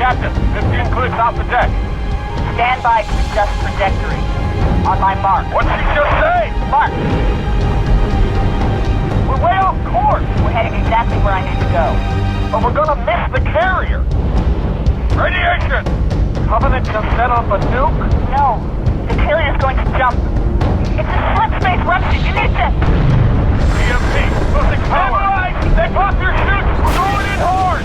Captain, 15 clicks off the deck. Stand by to adjust trajectory. On my mark. What'd she just say? Mark. We're way off course. We're heading exactly where I need to go. But we're gonna miss the carrier. Radiation! Covenant just set off a nuke? No, the carrier's going to jump. It's a slip space rupture. You need to... EMP, losing power. They popped their chutes. We're going in hard.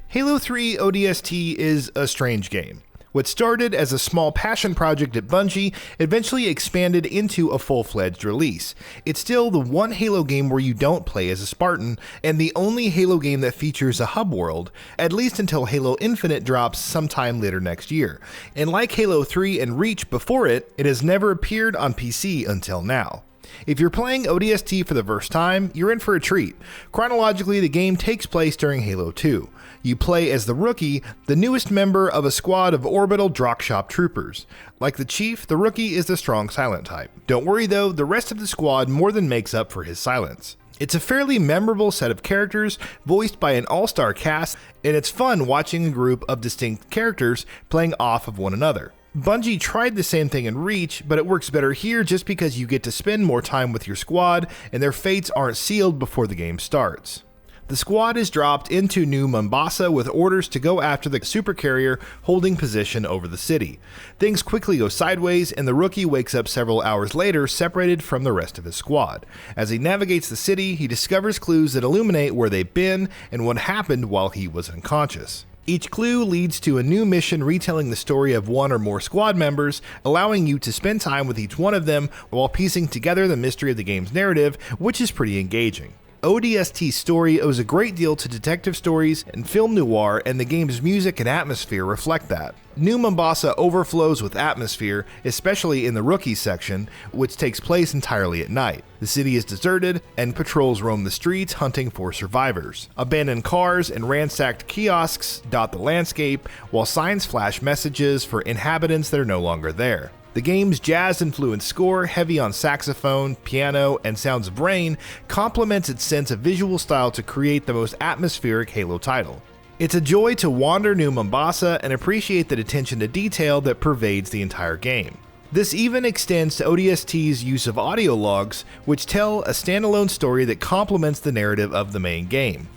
Halo 3 ODST is a strange game. What started as a small passion project at Bungie eventually expanded into a full-fledged release. It's still the one Halo game where you don't play as a Spartan, and the only Halo game that features a hub world, at least until Halo Infinite drops sometime later next year. And like Halo 3 and Reach before it, it has never appeared on PC until now. If you're playing ODST for the first time, you're in for a treat. Chronologically, the game takes place during Halo 2. You play as the Rookie, the newest member of a squad of orbital Drop troopers. Like the Chief, the Rookie is the strong silent type. Don't worry though, the rest of the squad more than makes up for his silence. It's a fairly memorable set of characters, voiced by an all-star cast, and it's fun watching a group of distinct characters playing off of one another. Bungie tried the same thing in Reach, but it works better here just because you get to spend more time with your squad, and their fates aren't sealed before the game starts. The squad is dropped into New Mombasa with orders to go after the supercarrier holding position over the city. Things quickly go sideways, and the Rookie wakes up several hours later separated from the rest of his squad. As he navigates the city, he discovers clues that illuminate where they've been and what happened while he was unconscious. Each clue leads to a new mission retelling the story of one or more squad members, allowing you to spend time with each one of them while piecing together the mystery of the game's narrative, which is pretty engaging. ODST's story owes a great deal to detective stories and film noir, and the game's music and atmosphere reflect that. New Mombasa overflows with atmosphere, especially in the Rookie section, which takes place entirely at night. The city is deserted, and patrols roam the streets hunting for survivors. Abandoned cars and ransacked kiosks dot the landscape, while signs flash messages for inhabitants that are no longer there. The game's jazz-influenced score, heavy on saxophone, piano, and sounds of rain, complements its sense of visual style to create the most atmospheric Halo title. It's a joy to wander New Mombasa and appreciate the attention to detail that pervades the entire game. This even extends to ODST's use of audio logs, which tell a standalone story that complements the narrative of the main game.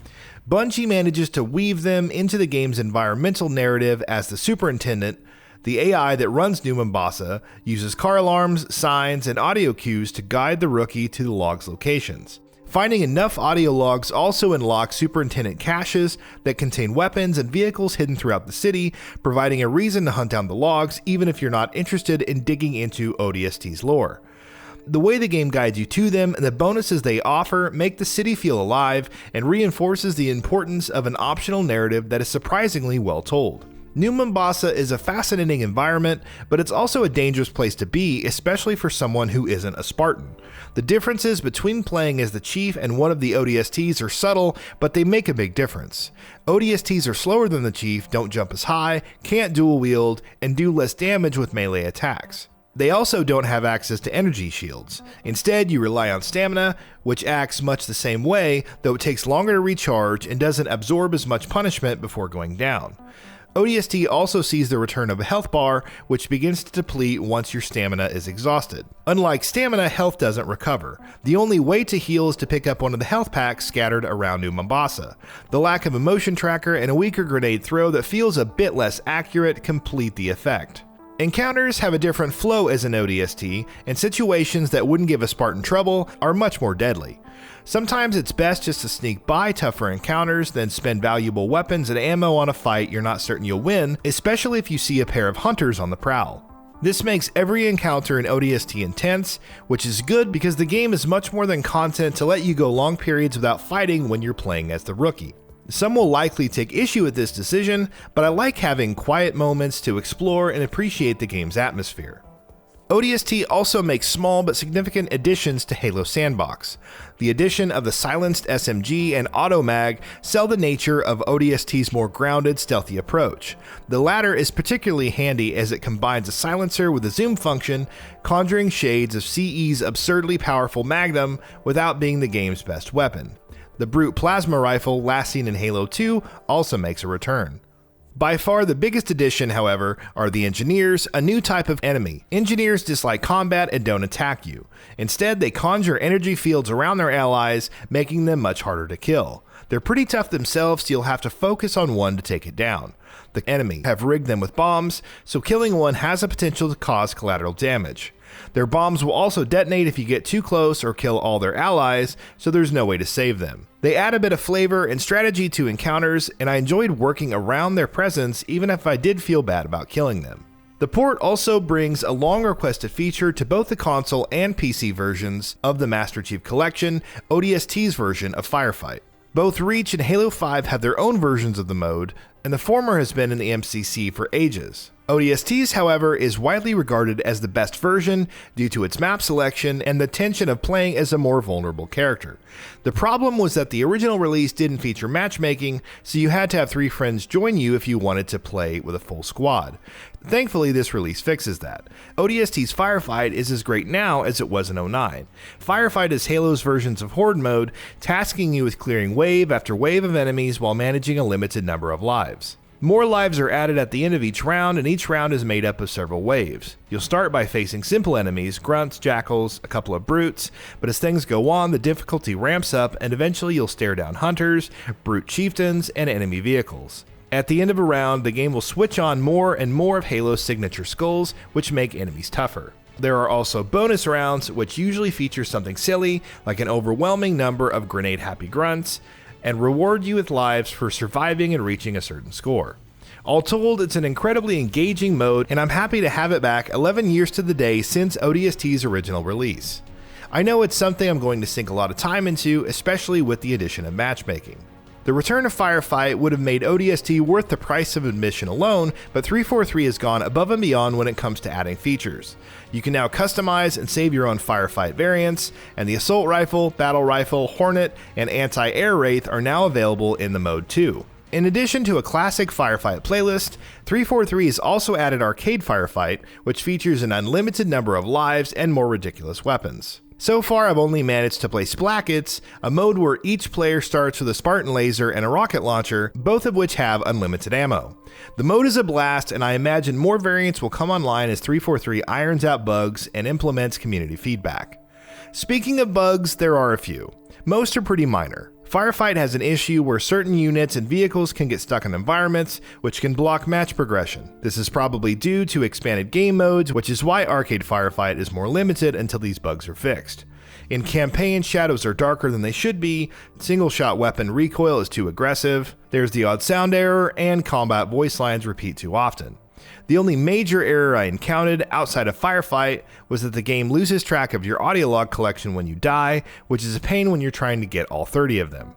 Bungie manages to weave them into the game's environmental narrative as the Superintendent. The AI that runs New Mombasa uses car alarms, signs, and audio cues to guide the Rookie to the log's locations. Finding enough audio logs also unlocks Superintendent caches that contain weapons and vehicles hidden throughout the city, providing a reason to hunt down the logs even if you're not interested in digging into ODST's lore. The way the game guides you to them and the bonuses they offer make the city feel alive and reinforces the importance of an optional narrative that is surprisingly well told. New Mombasa is a fascinating environment, but it's also a dangerous place to be, especially for someone who isn't a Spartan. The differences between playing as the Chief and one of the ODSTs are subtle, but they make a big difference. ODSTs are slower than the Chief, don't jump as high, can't dual wield, and do less damage with melee attacks. They also don't have access to energy shields. Instead, you rely on stamina, which acts much the same way, though it takes longer to recharge and doesn't absorb as much punishment before going down. ODST also sees the return of a health bar, which begins to deplete once your stamina is exhausted. Unlike stamina, health doesn't recover. The only way to heal is to pick up one of the health packs scattered around New Mombasa. The lack of a motion tracker and a weaker grenade throw that feels a bit less accurate complete the effect. Encounters have a different flow as an ODST, and situations that wouldn't give a Spartan trouble are much more deadly. Sometimes it's best just to sneak by tougher encounters than spend valuable weapons and ammo on a fight you're not certain you'll win, especially if you see a pair of hunters on the prowl. This makes every encounter in ODST intense, which is good because the game is much more than content to let you go long periods without fighting when you're playing as the Rookie. Some will likely take issue with this decision, but I like having quiet moments to explore and appreciate the game's atmosphere. ODST also makes small but significant additions to Halo Sandbox. The addition of the silenced SMG and auto mag sell the nature of ODST's more grounded, stealthy approach. The latter is particularly handy as it combines a silencer with a zoom function, conjuring shades of CE's absurdly powerful Magnum without being the game's best weapon. The Brute Plasma Rifle, last seen in Halo 2, also makes a return. By far the biggest addition, however, are the Engineers, a new type of enemy. Engineers dislike combat and don't attack you. Instead, they conjure energy fields around their allies, making them much harder to kill. They're pretty tough themselves, so you'll have to focus on one to take it down. The enemy have rigged them with bombs, so killing one has the potential to cause collateral damage. Their bombs will also detonate if you get too close or kill all their allies, so there's no way to save them. They add a bit of flavor and strategy to encounters, and I enjoyed working around their presence even if I did feel bad about killing them. The port also brings a long requested feature to both the console and PC versions of the Master Chief Collection, ODST's version of Firefight. Both Reach and Halo 5 have their own versions of the mode, and the former has been in the MCC for ages. ODST's, however, is widely regarded as the best version due to its map selection and the tension of playing as a more vulnerable character. The problem was that the original release didn't feature matchmaking, so you had to have 3 friends join you if you wanted to play with a full squad. Thankfully, this release fixes that. ODST's Firefight is as great now as it was in 09. Firefight is Halo's versions of Horde mode, tasking you with clearing wave after wave of enemies while managing a limited number of lives. More lives are added at the end of each round, and each round is made up of several waves. You'll start by facing simple enemies, grunts, jackals, a couple of brutes, but as things go on, the difficulty ramps up, and eventually you'll stare down hunters, brute chieftains, and enemy vehicles. At the end of a round, the game will switch on more and more of Halo's signature skulls, which make enemies tougher. There are also bonus rounds, which usually feature something silly, like an overwhelming number of grenade-happy grunts, and reward you with lives for surviving and reaching a certain score. All told, it's an incredibly engaging mode, and I'm happy to have it back 11 years to the day since ODST's original release. I know it's something I'm going to sink a lot of time into, especially with the addition of matchmaking. The return of Firefight would have made ODST worth the price of admission alone, but 343 has gone above and beyond when it comes to adding features. You can now customize and save your own Firefight variants, and the Assault Rifle, Battle Rifle, Hornet, and Anti-Air Wraith are now available in the mode too. In addition to a classic Firefight playlist, 343 has also added Arcade Firefight, which features an unlimited number of lives and more ridiculous weapons. So far, I've only managed to play Splackets, a mode where each player starts with a Spartan laser and a rocket launcher, both of which have unlimited ammo. The mode is a blast, and I imagine more variants will come online as 343 irons out bugs and implements community feedback. Speaking of bugs, there are a few. Most are pretty minor. Firefight has an issue where certain units and vehicles can get stuck in environments, which can block match progression. This is probably due to expanded game modes, which is why Arcade Firefight is more limited until these bugs are fixed. In campaign, shadows are darker than they should be, single-shot weapon recoil is too aggressive, there's the odd sound error, and combat voice lines repeat too often. The only major error I encountered outside of Firefight was that the game loses track of your audio log collection when you die, which is a pain when you're trying to get all 30 of them.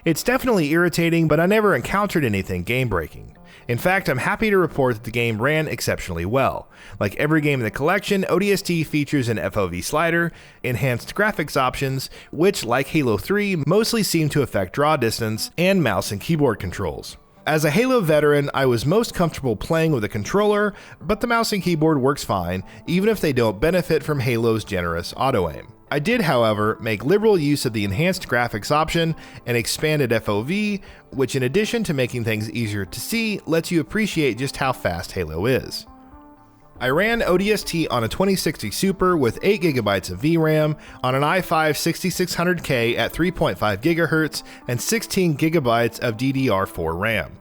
It's definitely irritating, but I never encountered anything game-breaking. In fact, I'm happy to report that the game ran exceptionally well. Like every game in the collection, ODST features an FOV slider, enhanced graphics options, which, like Halo 3, mostly seem to affect draw distance, and mouse and keyboard controls. As a Halo veteran, I was most comfortable playing with a controller, but the mouse and keyboard works fine, even if they don't benefit from Halo's generous auto-aim. I did, however, make liberal use of the enhanced graphics option and expanded FOV, which in addition to making things easier to see, lets you appreciate just how fast Halo is. I ran ODST on a 2060 Super with 8GB of VRAM on an i5 6600K at 3.5 GHz and 16GB of DDR4 RAM.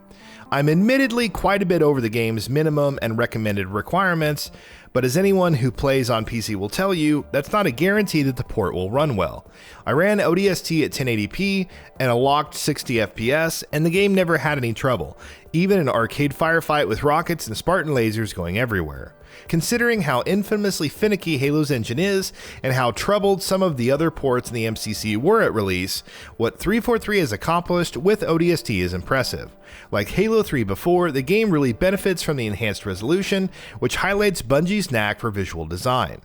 I'm admittedly quite a bit over the game's minimum and recommended requirements, but as anyone who plays on PC will tell you, that's not a guarantee that the port will run well. I ran ODST at 1080p and a locked 60 FPS, and the game never had any trouble, even an arcade firefight with rockets and Spartan lasers going everywhere. Considering how infamously finicky Halo's engine is, and how troubled some of the other ports in the MCC were at release, what 343 has accomplished with ODST is impressive. Like Halo 3 before, the game really benefits from the enhanced resolution, which highlights Bungie's 3's knack for visual design.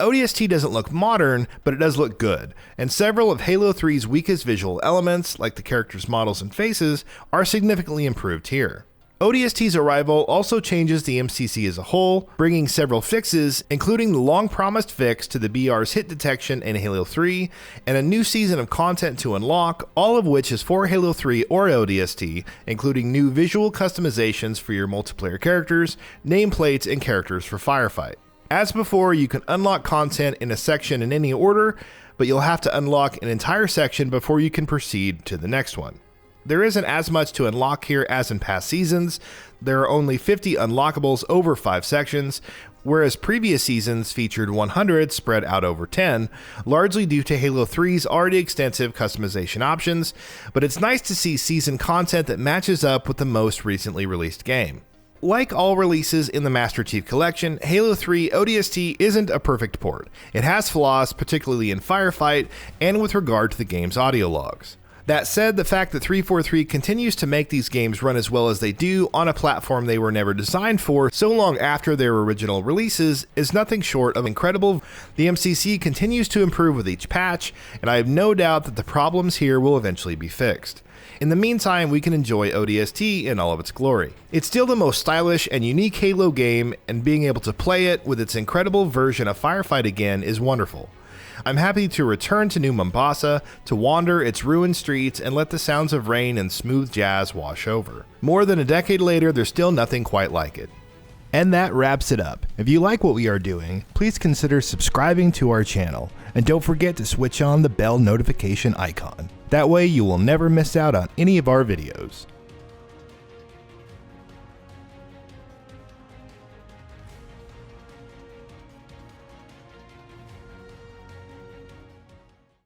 ODST doesn't look modern, but it does look good, and several of Halo 3's weakest visual elements, like the characters' models and faces, are significantly improved here. ODST's arrival also changes the MCC as a whole, bringing several fixes, including the long-promised fix to the BR's hit detection in Halo 3, and a new season of content to unlock, all of which is for Halo 3 or ODST, including new visual customizations for your multiplayer characters, nameplates, and characters for Firefight. As before, you can unlock content in a section in any order, but you'll have to unlock an entire section before you can proceed to the next one. There isn't as much to unlock here as in past seasons. There are only 50 unlockables over 5 sections, whereas previous seasons featured 100 spread out over 10, largely due to Halo 3's already extensive customization options, but it's nice to see season content that matches up with the most recently released game. Like all releases in the Master Chief Collection, Halo 3 ODST isn't a perfect port. It has flaws, particularly in Firefight and with regard to the game's audio logs. That said, the fact that 343 continues to make these games run as well as they do on a platform they were never designed for so long after their original releases is nothing short of incredible. The MCC continues to improve with each patch, and I have no doubt that the problems here will eventually be fixed. In the meantime, we can enjoy ODST in all of its glory. It's still the most stylish and unique Halo game, and being able to play it with its incredible version of Firefight again is wonderful. I'm happy to return to New Mombasa, to wander its ruined streets and let the sounds of rain and smooth jazz wash over. More than a decade later, there's still nothing quite like it. And that wraps it up. If you like what we are doing, please consider subscribing to our channel, and don't forget to switch on the bell notification icon. That way you will never miss out on any of our videos.